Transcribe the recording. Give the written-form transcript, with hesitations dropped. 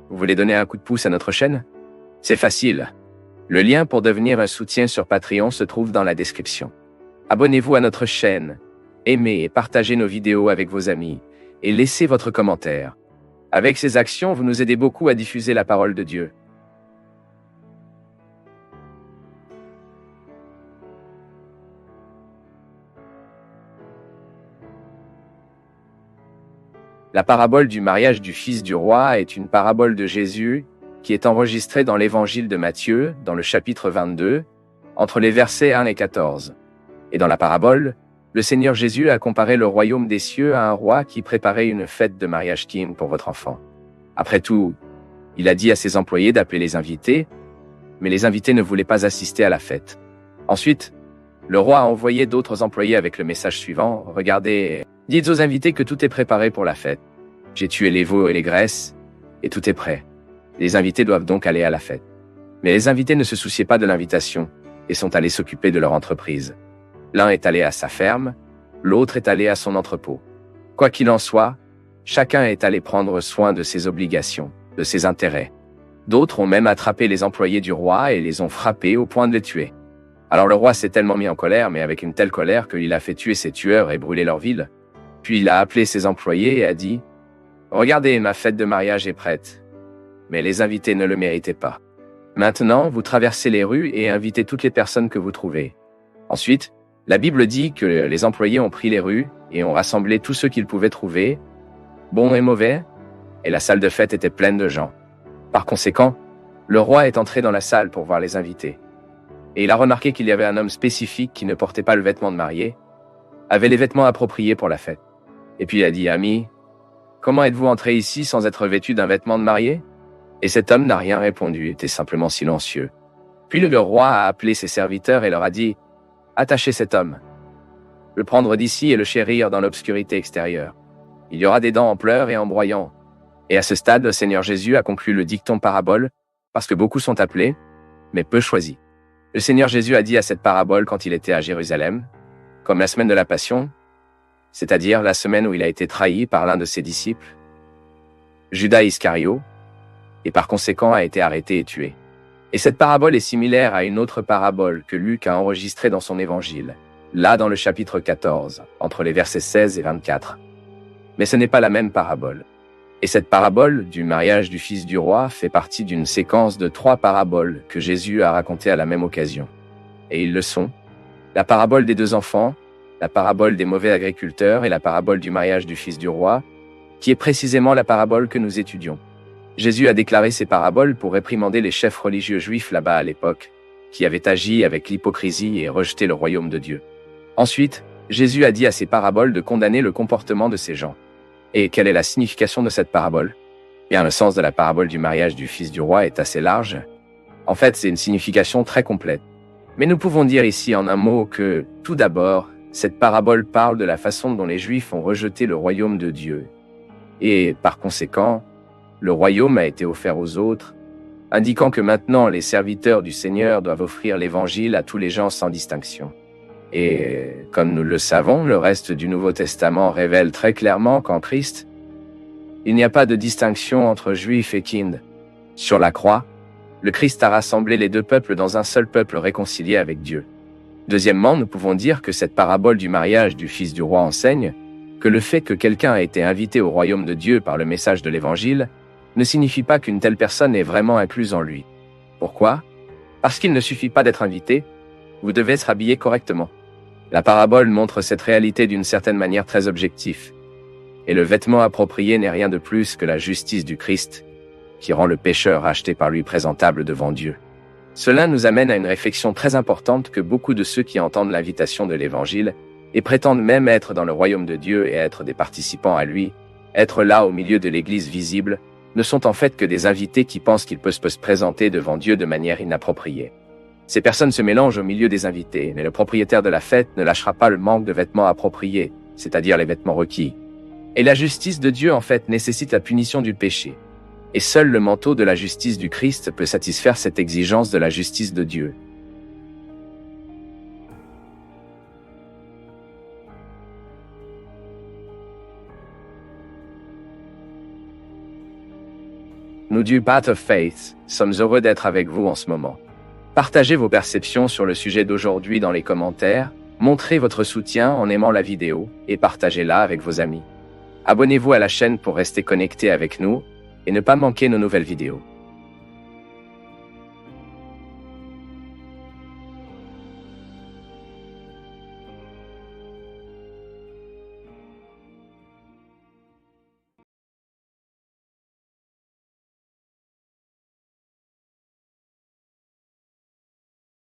Vous voulez donner un coup de pouce à notre chaîne? C'est facile. Le lien pour devenir un soutien sur Patreon se trouve dans la description. Abonnez-vous à notre chaîne, aimez et partagez nos vidéos avec vos amis, et laissez votre commentaire. Avec ces actions, vous nous aidez beaucoup à diffuser la parole de Dieu. La parabole du mariage du fils du roi est une parabole de Jésus qui est enregistrée dans l'évangile de Matthieu, dans le chapitre 22, entre les versets 1 et 14. Et dans la parabole, le Seigneur Jésus a comparé le royaume des cieux à un roi qui préparait une fête de mariage pour votre enfant. Après tout, il a dit à ses employés d'appeler les invités, mais les invités ne voulaient pas assister à la fête. Ensuite, le roi a envoyé d'autres employés avec le message suivant, « Regardez, dites aux invités que tout est préparé pour la fête. J'ai tué les veaux et les graisses, et tout est prêt. Les invités doivent donc aller à la fête. » Mais les invités ne se souciaient pas de l'invitation et sont allés s'occuper de leur entreprise. L'un est allé à sa ferme, l'autre est allé à son entrepôt. Quoi qu'il en soit, chacun est allé prendre soin de ses obligations, de ses intérêts. D'autres ont même attrapé les employés du roi et les ont frappés au point de les tuer. Alors le roi s'est tellement mis en colère, mais avec une telle colère qu'il a fait tuer ses tueurs et brûler leur ville. Puis il a appelé ses employés et a dit « Regardez, ma fête de mariage est prête. » Mais les invités ne le méritaient pas. Maintenant, vous traversez les rues et invitez toutes les personnes que vous trouvez. Ensuite, la Bible dit que les employés ont pris les rues et ont rassemblé tous ceux qu'ils pouvaient trouver, bons et mauvais, et la salle de fête était pleine de gens. Par conséquent, le roi est entré dans la salle pour voir les invités. Et il a remarqué qu'il y avait un homme spécifique qui ne portait pas le vêtement de mariée, avait les vêtements appropriés pour la fête. Et puis il a dit « Ami, comment êtes-vous entré ici sans être vêtu d'un vêtement de mariée ?» Et cet homme n'a rien répondu, était simplement silencieux. Puis le roi a appelé ses serviteurs et leur a dit « Attachez cet homme, le prendre d'ici et le chérir dans l'obscurité extérieure. Il y aura des dents en pleurs et en broyant. » Et à ce stade, le Seigneur Jésus a conclu le dicton parabole, parce que beaucoup sont appelés, mais peu choisis. Le Seigneur Jésus a dit à cette parabole quand il était à Jérusalem, comme la semaine de la Passion, c'est-à-dire la semaine où il a été trahi par l'un de ses disciples, Judas Iscario, et par conséquent a été arrêté et tué. Et cette parabole est similaire à une autre parabole que Luc a enregistrée dans son évangile, là dans le chapitre 14, entre les versets 16 et 24. Mais ce n'est pas la même parabole. Et cette parabole du mariage du fils du roi fait partie d'une séquence de 3 paraboles que Jésus a racontées à la même occasion. Et ils le sont: la parabole des 2 enfants, la parabole des mauvais agriculteurs et la parabole du mariage du fils du roi, qui est précisément la parabole que nous étudions. Jésus a déclaré ces paraboles pour réprimander les chefs religieux juifs là-bas à l'époque, qui avaient agi avec l'hypocrisie et rejeté le royaume de Dieu. Ensuite, Jésus a dit à ces paraboles de condamner le comportement de ces gens. Et quelle est la signification de cette parabole? Bien, le sens de la parabole du mariage du fils du roi est assez large. En fait, c'est une signification très complète. Mais nous pouvons dire ici en un mot que, tout d'abord, cette parabole parle de la façon dont les Juifs ont rejeté le royaume de Dieu. Et, par conséquent, le royaume a été offert aux autres, indiquant que maintenant les serviteurs du Seigneur doivent offrir l'Évangile à tous les gens sans distinction. Et, comme nous le savons, le reste du Nouveau Testament révèle très clairement qu'en Christ, il n'y a pas de distinction entre Juifs et Kindes. Sur la croix, le Christ a rassemblé les 2 peuples dans un seul peuple réconcilié avec Dieu. Deuxièmement, nous pouvons dire que cette parabole du mariage du fils du roi enseigne que le fait que quelqu'un a été invité au royaume de Dieu par le message de l'Évangile ne signifie pas qu'une telle personne est vraiment incluse en lui. Pourquoi? Parce qu'il ne suffit pas d'être invité, vous devez être habillé correctement. La parabole montre cette réalité d'une certaine manière très objective. Et le vêtement approprié n'est rien de plus que la justice du Christ, qui rend le pécheur racheté par lui présentable devant Dieu. Cela nous amène à une réflexion très importante que beaucoup de ceux qui entendent l'invitation de l'Évangile et prétendent même être dans le royaume de Dieu et être des participants à lui, être là au milieu de l'Église visible, ne sont en fait que des invités qui pensent qu'ils peuvent se présenter devant Dieu de manière inappropriée. Ces personnes se mélangent au milieu des invités, mais le propriétaire de la fête ne lâchera pas le manque de vêtements appropriés, c'est-à-dire les vêtements requis. Et la justice de Dieu, en fait, nécessite la punition du péché. Et seul le manteau de la justice du Christ peut satisfaire cette exigence de la justice de Dieu. Nous du Path of Faith sommes heureux d'être avec vous en ce moment. Partagez vos perceptions sur le sujet d'aujourd'hui dans les commentaires, montrez votre soutien en aimant la vidéo et partagez-la avec vos amis. Abonnez-vous à la chaîne pour rester connecté avec nous et ne pas manquer nos nouvelles vidéos.